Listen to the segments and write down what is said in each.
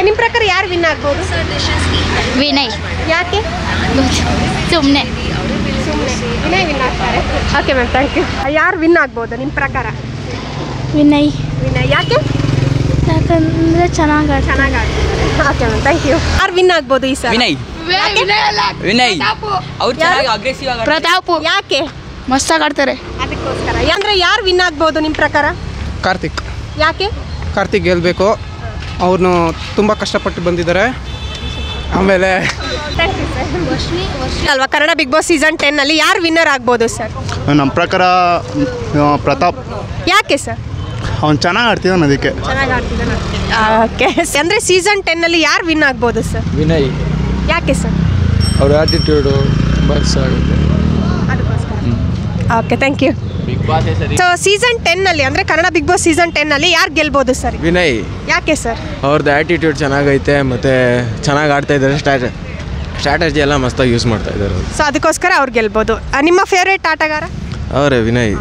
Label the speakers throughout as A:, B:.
A: ನಿಮ್ಮ ಪ್ರಕಾರ ಯಾರು ವಿನ್ ಆಗ್ಬೋದು?
B: ವಿನಯ್.
A: ಯಾಕೆ?
B: ಸುಮ್ಮನೆ
A: ವಿನಯ್ ವಿನ್ ಆಗ್ತಾರೆ. Okay ma'am, thank you. ಯಾರು ವಿನ್ ಆಗ್ಬೋದು ನಿಮ್ಮ ಪ್ರಕಾರ?
B: ವಿನಯ್.
A: ವಿನಯ್ ಯಾಕೆ?
B: ಯಾಕಂದರೆ ಚೆನ್ನಾಗಿ
A: ಓಕೆ ಮ್ಯಾಮ್, ಥ್ಯಾಂಕ್ ಯು. ಯಾರು ವಿನ್ ಆಗ್ಬೋದು ಈ ಸಲ?
C: ವಿನಯ್. ಅವ್ರು ಚೆನ್ನಾಗಿ ಅಗ್ರೆಸಿವ್ ಆಗಿ
B: ಪ್ರತಾಪ್.
A: ಯಾಕೆ?
B: ಮಸ್ತಾಗಿ ಆಡ್ತಾರೆ.
A: ಅದಕ್ಕೋಸ್ಕರ. ಅಂದರೆ ಯಾರು ವಿನ್ ಆಗ್ಬೋದು ನಿಮ್ಮ ಪ್ರಕಾರ?
D: ಕಾರ್ತಿಕ್.
A: ಯಾಕೆ?
D: ಕಾರ್ತಿಕ್ ಗೆಲ್ಲಬೇಕು. ಅವ್ರನ್ನು ತುಂಬ ಕಷ್ಟಪಟ್ಟು ಬಂದಿದ್ದಾರೆ. ಆಮೇಲೆ
A: ಅಲ್ವಾ ಕನ್ನಡ ಬಿಗ್ ಬಾಸ್ ಸೀಸನ್ 10 ಅಲ್ಲಿ ಯಾರು ವಿನ್ನರ್ ಆಗ್ಬೋದು ಸರ್?
E: ನಮ್ಮ ಪ್ರಕಾರ ಪ್ರತಾಪ್.
A: ಯಾಕೆ ಸರ್?
E: ಅವ್ನು ಚೆನ್ನಾಗಿ ಆಡ್ತಿದ್ದಾನೆ ಅದಕ್ಕೆ.
A: ಚೆನ್ನಾಗಿ ಆಡ್ತಿದ್ದಾನೆ. ಓಕೆ. ಅಂದರೆ ಸೀಸನ್ 10 ಅಲ್ಲಿ ಯಾರು ವಿನ್ ಆಗ್ಬೋದು ಸರ್?
F: ವಿನಯ್.
A: ಯಾಕೆ ಸರ್?
F: ಅವ್ರ ಆಟಿಟ್ಯೂಡು ತುಂಬ ಇಷ್ಟ ಆಗುತ್ತೆ.
A: Okay, thank you. So season 10 ಅಲ್ಲಿ ಅಂದರೆ ಕನ್ನಡ ಬಿಗ್ ಬಾಸ್ ಸೀಸನ್ 10 ಅಲ್ಲಿ ಯಾರು ಗೆಲ್ಬೋದು ಸರ್?
F: ವಿನಯ್.
A: ಯಾಕೆ ಸರ್?
F: ಅವ್ರದ್ದು ಆ್ಯಟಿಟ್ಯೂಡ್ ಚೆನ್ನಾಗೈತೆ ಮತ್ತು ಚೆನ್ನಾಗಿ ಆಡ್ತಾ ಇದ್ದಾರೆ. ಸ್ಟ್ರಾಟಜಿ ಎಲ್ಲ ಮಸ್ತಾಗಿ ಯೂಸ್ ಮಾಡ್ತಾ ಇದ್ದಾರೆ.
A: ಸೊ ಅದಕ್ಕೋಸ್ಕರ ಅವ್ರು ಗೆಲ್ಬೋದು. ನಿಮ್ಮ ಫೇವ್ರೇಟ್ ಆಟಗಾರ?
F: ಅವರೇ ವಿನಯ್.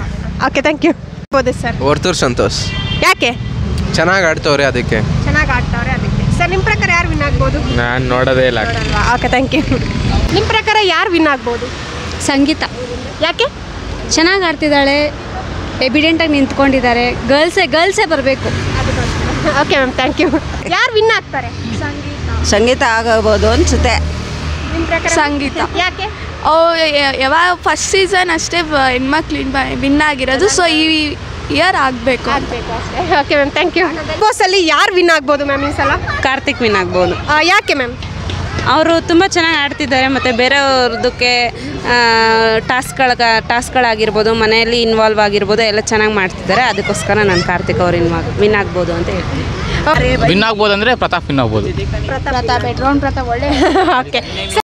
A: Okay, thank you. ಬೋದು ಸರ್.
F: ವರ್ತೂರ್ ಸಂತೋಷ್.
A: ಯಾಕೆ?
F: ಚೆನ್ನಾಗಿ ಆಡ್ತವ್ರೆ ಅದಕ್ಕೆ.
A: ಚೆನ್ನಾಗಿ ಆಡ್ತಾವ್ರೆ ಅದಕ್ಕೆ. ಸರ್ ನಿಮ್ಮ ಪ್ರಕಾರ ಯಾರು ವಿನ್ ಆಗ್ಬೋದು?
F: ನಾನು ನೋಡೋದೇ ಇಲ್ಲ.
A: Okay, thank you. ನಿಮ್ಮ ಪ್ರಕಾರ ಯಾರು ವಿನ್ ಆಗ್ಬೋದು?
B: ಸಂಗೀತ.
A: ಯಾಕೆ?
B: ಚೆನ್ನಾಗಿ ಆಡ್ತಿದ್ದಾಳೆ. ಎವಿಡೆಂಟಾಗಿ ನಿಂತ್ಕೊಂಡಿದ್ದಾರೆ. ಗರ್ಲ್ಸೇ ಬರಬೇಕು.
A: Okay ma'am, thank you. ಯಾರು ವಿನ್ ಆಗ್ತಾರೆ?
G: ಸಂಗೀತ ಆಗಬಹುದು ಅನ್ಸುತ್ತೆ.
A: ನಿಮ್ಮ ಪ್ರಕಾರ?
B: ಸಂಗೀತ.
A: ಯಾಕೆ?
B: ಯಾವಾಗ ಫಸ್ಟ್ ಸೀಸನ್ ಅಷ್ಟೇ ಹೆಣ್ಮಕ್ಳು ವಿನ್ ಆಗಿರೋದು. ಸೊ ಈ ಇಯರ್ ಆಗಬೇಕು.
A: Okay ma'am, thank you. Bigg Boss ಅಲ್ಲಿ ಯಾರು ವಿನ್ ಆಗ್ಬೋದು ಮ್ಯಾಮ್ ಈ ಸಲ?
G: ಕಾರ್ತಿಕ್ ವಿನ್ ಆಗ್ಬೋದು.
A: ಯಾಕೆ ಮ್ಯಾಮ್?
G: ಅವರು ತುಂಬ ಚೆನ್ನಾಗಿ ಆಡ್ತಿದ್ದಾರೆ ಮತ್ತು ಬೇರೆಯವ್ರದಕ್ಕೆ ಟಾಸ್ಕ್ಗಳಾಗಿರ್ಬೋದು, ಮನೆಯಲ್ಲಿ ಇನ್ವಾಲ್ವ್ ಆಗಿರ್ಬೋದು, ಎಲ್ಲ ಚೆನ್ನಾಗಿ ಮಾಡ್ತಿದ್ದಾರೆ. ಅದಕ್ಕೋಸ್ಕರ ನಾನು ಕಾರ್ತಿಕ್ ಅವ್ರು ವಿನ್ ಆಗ್ಬೋದು ಅಂತ ಹೇಳ್ತೀನಿ.
H: ವಿನ್ ಆಗ್ಬೋದು ಅಂದರೆ ಪ್ರತಾಪ್ ವಿನ್ ಆಗ್ಬೋದು.
B: ಪ್ರತಾಪ್ ಒಳ್ಳೆ.
A: ಓಕೆ.